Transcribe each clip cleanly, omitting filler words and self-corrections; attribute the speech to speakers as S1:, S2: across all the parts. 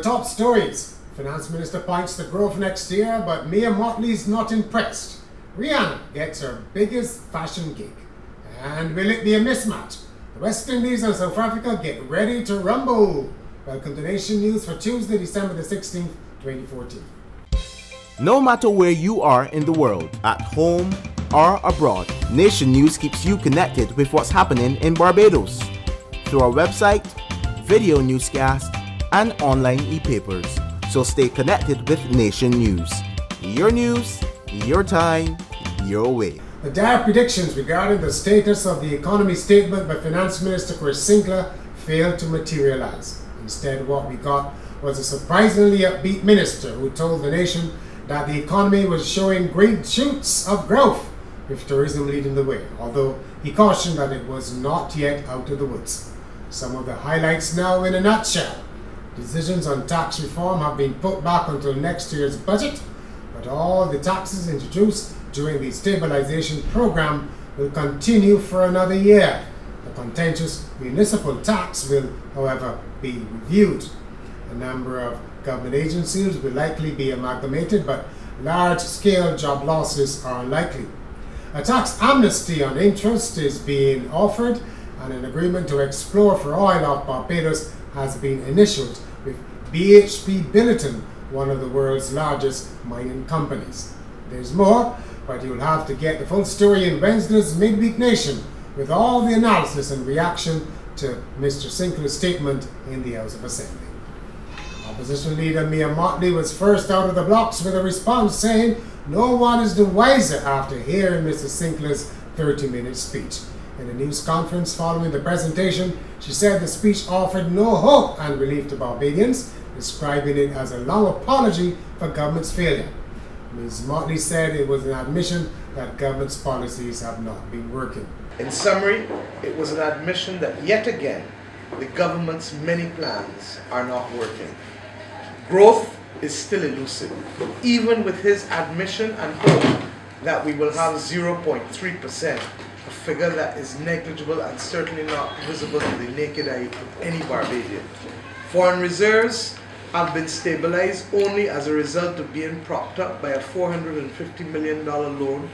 S1: top stories. Finance Minister points to growth next year, but Mia Mottley is not impressed. Rihanna gets her biggest fashion gig. And will it be a mismatch? The West Indies and South Africa get ready to rumble. Welcome to Nation News for Tuesday, December the 16th, 2014.
S2: No matter where you are in the world, at home or abroad, Nation News keeps you connected with what's happening in Barbados through our website, video newscast, and online e-papers. So stay connected with Nation News. News, your time, your way.
S1: The dire predictions regarding the status of the economy statement by Finance Minister Chris Sinclair failed to materialize. Instead, what we got was a surprisingly upbeat minister who told the nation that the economy was showing green shoots of growth, with tourism leading the way, although he cautioned that it was not yet out of the woods. Some of the highlights now in a nutshell. Decisions on tax reform have been put back until next year's budget, but all the taxes introduced during the stabilization program will continue for another year. The contentious municipal tax will, however, be reviewed. A number of government agencies will likely be amalgamated, but large-scale job losses are unlikely. A tax amnesty on interest is being offered, and an agreement to explore for oil off Barbados has been initialed with BHP Billiton, one of the world's largest mining companies. There's more, but you'll have to get the full story in Wednesday's Midweek Nation with all the analysis and reaction to Mr. Sinclair's statement in the House of Assembly. Opposition leader Mia Mottley was first out of the blocks with a response saying no one is the wiser after hearing Mr. Sinclair's 30-minute speech. In a news conference following the presentation, she said the speech offered no hope and relief to Barbadians, describing it as a long apology for government's failure. Ms. Mottley said it was an admission that government's policies have not been working.
S3: In summary, it was an admission that yet again, the government's many plans are not working. Growth is still elusive, even with his admission and hope that we will have 0.3%, a figure that is negligible and certainly not visible to the naked eye of any Barbadian. Foreign reserves have been stabilized only as a result of being propped up by a $450 million loan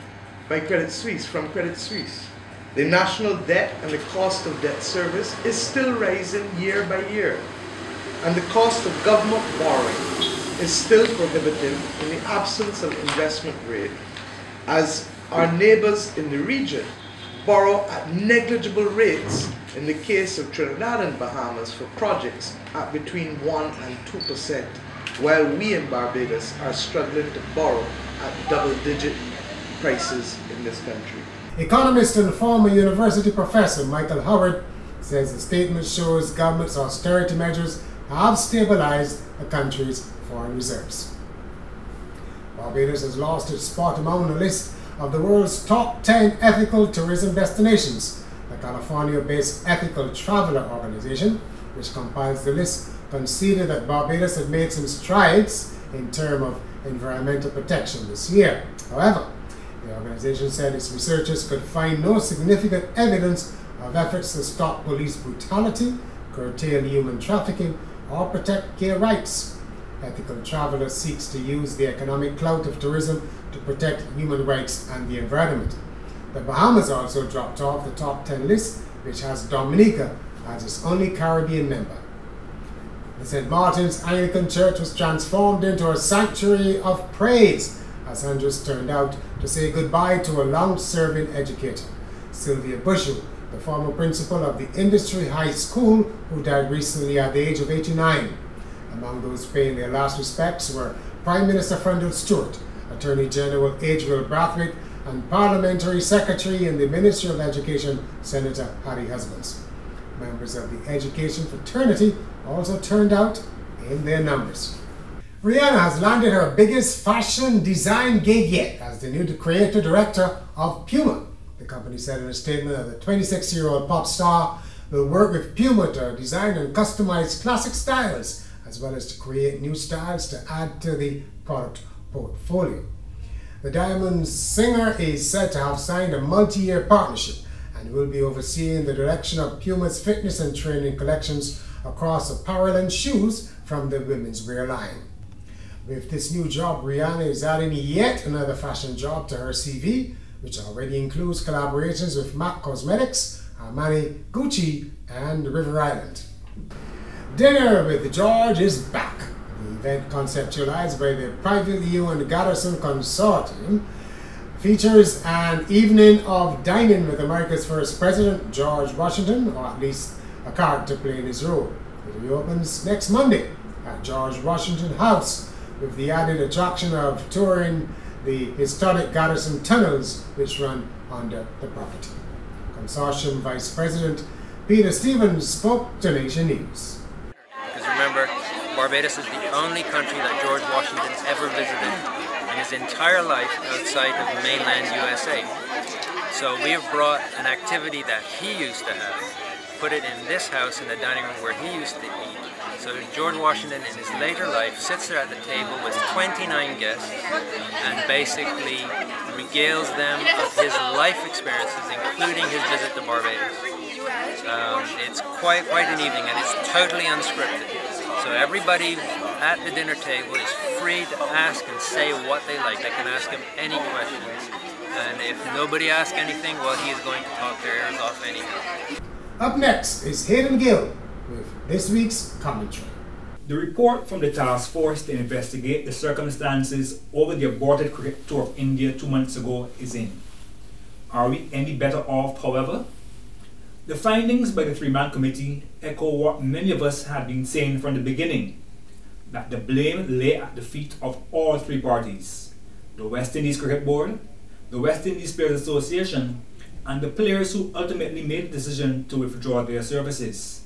S3: by Credit Suisse from Credit Suisse. The national debt and the cost of debt service is still rising year by year, and the cost of government borrowing is still prohibitive in the absence of investment grade, as our neighbors in the region borrow at negligible rates in the case of Trinidad and Bahamas for projects at between 1 and 2%, while we in Barbados are struggling to borrow at double-digit prices in this country.
S1: Economist and former university professor Michael Howard says the statement shows government's austerity measures have stabilized the country's foreign reserves. Barbados has lost its spot among the list of the world's top 10 ethical tourism destinations. The California-based Ethical Traveler Organization, which compiles the list, conceded that Barbados had made some strides in terms of environmental protection this year. However, the organization said its researchers could find no significant evidence of efforts to stop police brutality, curtail human trafficking, or protect gay rights. Ethical Traveler seeks to use the economic clout of tourism to protect human rights and the environment. The Bahamas also dropped off the top 10 list, which has Dominica as its only Caribbean member. The St. Martin's Anglican Church was transformed into a sanctuary of praise as hundreds turned out to say goodbye to a long-serving educator, Sylvia Bushu, the former principal of the Industry High School, who died recently at the age of 89. Among those paying their last respects were Prime Minister Frendel Stewart, Attorney General Adriel Brathwaite, and Parliamentary Secretary in the Ministry of Education, Senator Harry Husbands. Members of the education fraternity also turned out in their numbers. Rihanna has landed her biggest fashion design gig yet as the new creative director of Puma. The company said in a statement that the 26-year-old pop star will work with Puma to design and customize classic styles, as well as to create new styles to add to the product portfolio. The Diamond singer is said to have signed a multi-year partnership and will be overseeing the direction of Puma's fitness and training collections across apparel and shoes from the women's wear line. With this new job, Rihanna is adding yet another fashion job to her CV, which already includes collaborations with MAC Cosmetics, Armani, Gucci, and River Island. Dinner with George is back. The event, conceptualized by the privately owned Garrison Consortium, features an evening of dining with America's first president, George Washington, or at least a character playing his role. It reopens next Monday at George Washington House, with the added attraction of touring the historic Garrison tunnels which run under the property. Consortium Vice President Peter Stevens spoke to Nation News.
S4: Because remember, Barbados is the only country that George Washington ever visited in his entire life outside of mainland USA. So we have brought an activity that he used to have, put it in this house in the dining room where he used to eat. So George Washington in his later life sits there at the table with 29 guests and basically regales them of his life experiences, including his visit to Barbados. It's quite an evening, and it's totally unscripted. So everybody at the dinner table is free to ask and say what they like. They can ask him any questions, and if nobody asks anything, well, he is going to talk their ears off anyhow.
S1: Up next is Hayden Gill with this week's commentary.
S5: The report from the task force to investigate the circumstances over the aborted cricket tour of India 2 months ago is in. Are we any better off, however? The findings by the three-man committee echo what many of us had been saying from the beginning, that the blame lay at the feet of all three parties: the West Indies Cricket Board, the West Indies Players Association, and the players who ultimately made the decision to withdraw their services.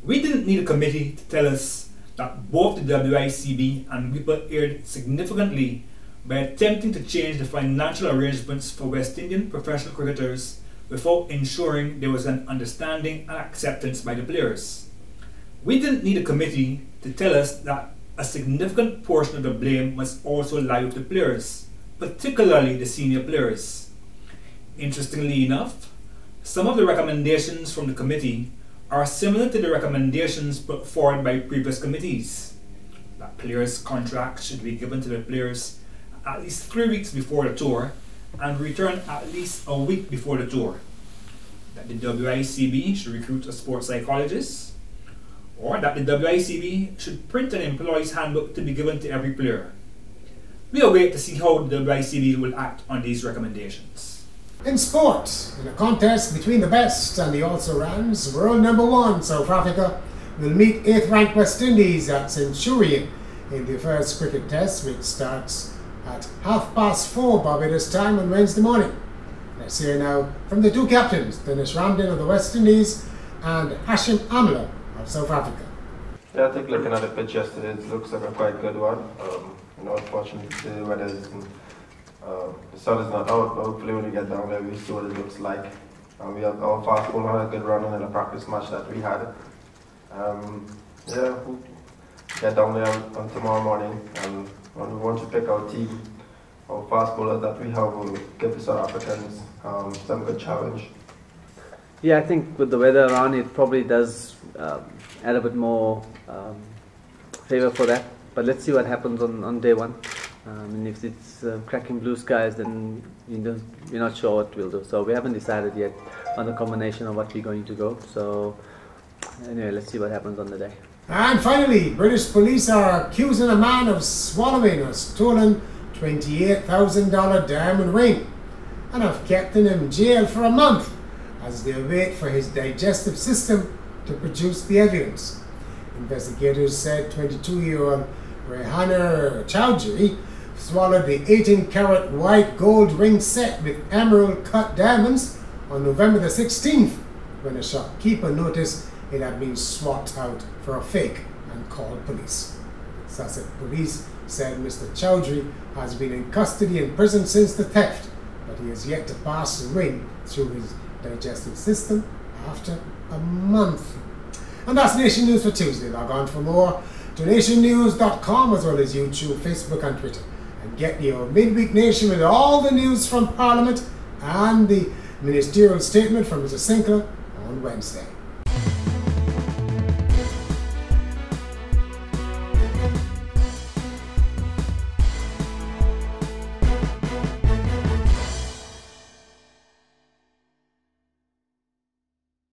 S5: We didn't need a committee to tell us that both the WICB and WIPA erred significantly by attempting to change the financial arrangements for West Indian professional cricketers without ensuring there was an understanding and acceptance by the players. We didn't need a committee to tell us that a significant portion of the blame must also lie with the players, particularly the senior players. Interestingly enough, some of the recommendations from the committee are similar to the recommendations put forward by previous committees. That players' contracts should be given to the players at least 3 weeks before the tour and return at least a week before the tour. That the WICB should recruit a sports psychologist, or that the WICB should print an employee's handbook to be given to every player. We'll wait to see how the WICB will act on these recommendations.
S1: In sport, in a contest between the best and the also-rans, world number 1 South Africa will meet 8th ranked West Indies at Centurion in the first cricket test, which starts at 4:30 Barbados time on Wednesday morning. Let's hear now from the two captains, Dennis Ramden of the West Indies and Hashim Amla of South Africa.
S6: Yeah, I think looking at the pitch yesterday, it looks like a quite good one. Unfortunately, the weather is, the sun is not out, but hopefully when we get down there, we see what it looks like. We have our fast bowler had a good run in the practice match that we had. Yeah, we'll get down there on tomorrow morning, and when we want to pick our team, our fast bowlers that we have will give the South Africans some good challenge.
S7: Yeah, I think with the weather around, it probably does add a bit more favour for that. But let's see what happens on day one. And if it's cracking blue skies, then we're not sure what we'll do. So we haven't decided yet on the combination of what we're going to go. So anyway, let's see what happens on the day.
S1: And finally, British police are accusing a man of swallowing a stolen $28,000 diamond ring and have kept him in jail for a month as they wait for his digestive system to produce the evidence. Investigators said 22-year-old Rihanna Chowdhury swallowed the 18-carat white gold ring set with emerald cut diamonds on November the 16th when a shopkeeper noticed it had been swapped out for a fake and called police. Sussex police said Mr. Chowdhury has been in custody and prison since the theft, but he has yet to pass the ring through his digestive system after a month. And that's Nation News for Tuesday. Log on for more to nationnews.com as well as YouTube, Facebook and Twitter. And get your Midweek Nation with all the news from Parliament and the ministerial statement from Mr. Sinclair on Wednesday.